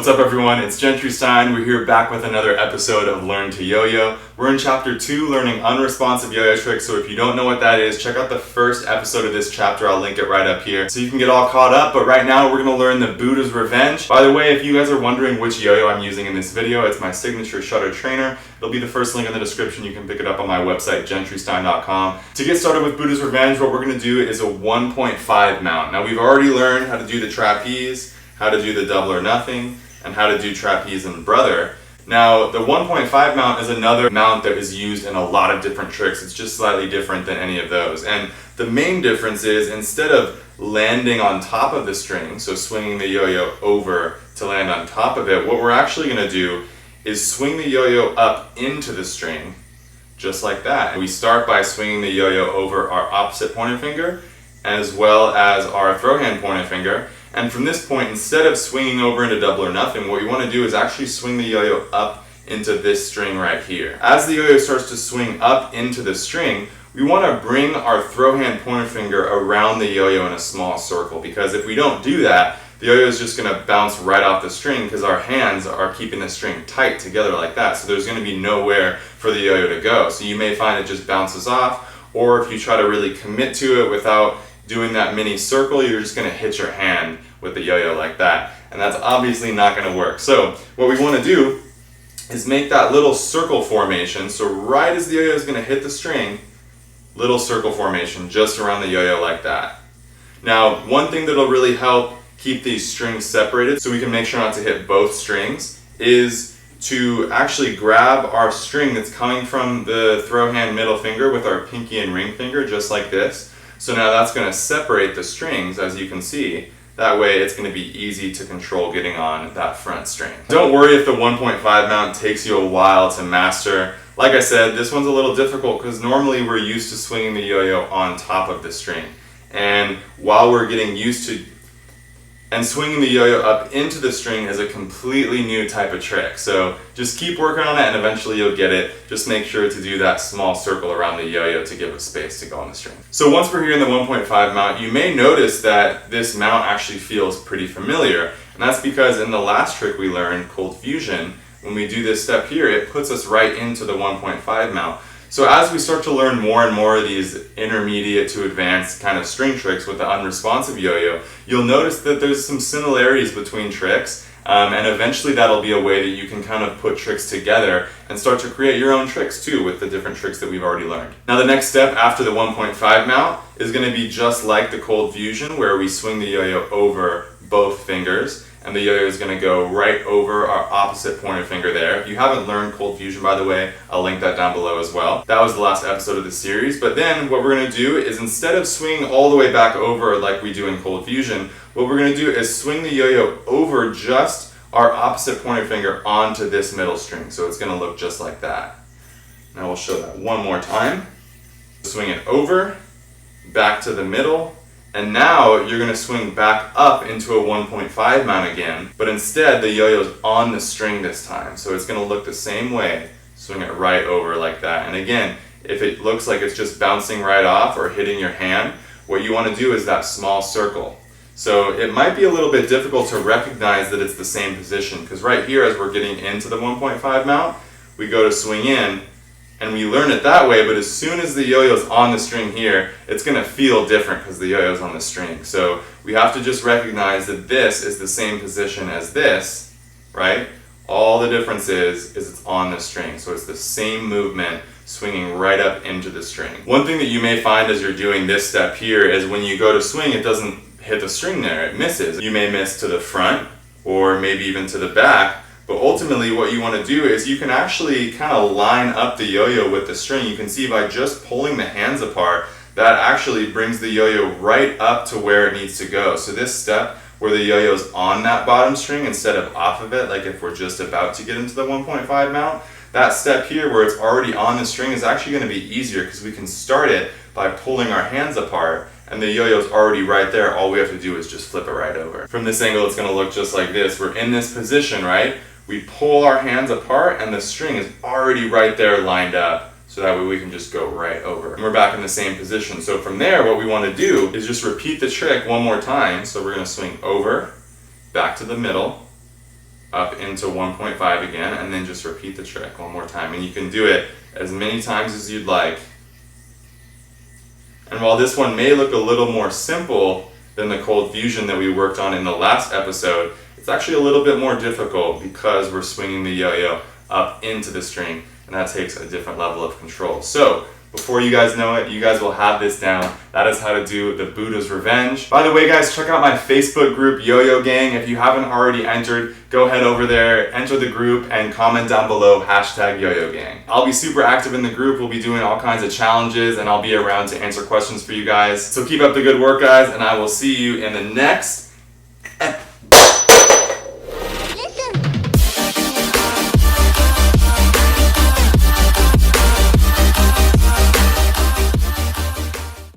What's up everyone, it's Gentry Stein. We're here back with another episode of Learn to Yo-Yo. We're in chapter 2, learning unresponsive yo-yo tricks, so if you don't know what that is, check out the first episode of this chapter. I'll link it right up here so you can get all caught up. But right now we're going to learn the Buddha's Revenge. By the way, if you guys are wondering which yo-yo I'm using in this video, it's my signature shutter trainer. It'll be the first link in the description. You can pick it up on my website, gentrystein.com. To get started with Buddha's Revenge, what we're going to do is a 1.5 mount. Now we've already learned how to do the trapeze, how to do the double or nothing, and how to do trapeze and brother. Now, the 1.5 mount is another mount that is used in a lot of different tricks. It's just slightly different than any of those. And the main difference is instead of landing on top of the string, so swinging the yo-yo over to land on top of it, what we're actually going to do is swing the yo-yo up into the string, just like that. We start by swinging the yo-yo over our opposite pointer finger, as well as our throw hand pointer finger. And from this point, instead of swinging over into double or nothing, what we want to do is actually swing the yo-yo up into this string right here. As the yo-yo starts to swing up into the string, we want to bring our throw hand pointer finger around the yo-yo in a small circle, because if we don't do that, the yo-yo is just going to bounce right off the string because our hands are keeping the string tight together like that. So there's going to be nowhere for the yo-yo to go. So you may find it just bounces off, or if you try to really commit to it without doing that mini circle, you're just going to hit your hand with the yo-yo like that, and that's obviously not going to work. So what we want to do is make that little circle formation. So right as the yo-yo is going to hit the string, little circle formation just around the yo-yo like that. Now, one thing that'll really help keep these strings separated so we can make sure not to hit both strings is to actually grab our string that's coming from the throw hand middle finger with our pinky and ring finger, just like this. So now that's going to separate the strings, as you can see. That way it's going to be easy to control getting on that front string. Don't worry if the 1.5 mount takes you a while to master. Like I said, this one's a little difficult because normally we're used to swinging the yo-yo on top of the string. And while we're getting used to swinging the yo-yo up into the string is a completely new type of trick. So just keep working on it and eventually you'll get it. Just make sure to do that small circle around the yo-yo to give it space to go on the string. So once we're here in the 1.5 mount, you may notice that this mount actually feels pretty familiar. And that's because in the last trick we learned, cold fusion, when we do this step here, it puts us right into the 1.5 mount. So as we start to learn more and more of these intermediate to advanced kind of string tricks with the unresponsive yo-yo, you'll notice that there's some similarities between tricks, and eventually that'll be a way that you can kind of put tricks together and start to create your own tricks too with the different tricks that we've already learned. Now the next step after the 1.5 mount is going to be just like the cold fusion, where we swing the yo-yo over both fingers. And the yo-yo is going to go right over our opposite pointer finger there. If you haven't learned cold fusion, by the way, I'll link that down below as well. That was the last episode of the series. But then what we're going to do is, instead of swinging all the way back over like we do in cold fusion, what we're going to do is swing the yo-yo over just our opposite pointer finger onto this middle string. So it's going to look just like that. Now we'll show that one more time. Swing it over, back to the middle. And now you're going to swing back up into a 1.5 mount again, but instead the yo-yo's on the string this time. So it's going to look the same way. Swing it right over like that. And again, if it looks like it's just bouncing right off or hitting your hand, what you want to do is that small circle. So it might be a little bit difficult to recognize that it's the same position, because right here as we're getting into the 1.5 mount, we go to swing in, and we learn it that way, but as soon as the yo-yo's on the string here, it's going to feel different because the yo-yo's on the string. So we have to just recognize that this is the same position as this, right? All the difference is it's on the string. So it's the same movement swinging right up into the string. One thing that you may find as you're doing this step here is when you go to swing, it doesn't hit the string there, it misses. You may miss to the front or maybe even to the back. But ultimately what you want to do is you can actually kind of line up the yo-yo with the string. You can see by just pulling the hands apart, that actually brings the yo-yo right up to where it needs to go. So this step where the yo-yo's on that bottom string instead of off of it, like if we're just about to get into the 1.5 mount, that step here where it's already on the string is actually going to be easier because we can start it by pulling our hands apart, and the yo-yo's already right there. All we have to do is just flip it right over. From this angle, it's going to look just like this. We're in this position, right? We pull our hands apart and the string is already right there lined up, so that way we can just go right over. And we're back in the same position. So from there, what we want to do is just repeat the trick one more time. So we're going to swing over, back to the middle, up into 1.5 again, and then just repeat the trick one more time. And you can do it as many times as you'd like. And while this one may look a little more simple than the cold fusion that we worked on in the last episode, it's actually a little bit more difficult because we're swinging the yo-yo up into the string, and that takes a different level of control. So before you guys know it, you guys will have this down. That is how to do the Buddha's Revenge. By the way, guys, check out my Facebook group, Yo-Yo Gang. If you haven't already entered, go head over there, enter the group, and comment down below #Yo-Yo Gang. I'll be super active in the group. We'll be doing all kinds of challenges, and I'll be around to answer questions for you guys. So keep up the good work, guys, and I will see you in the next episode.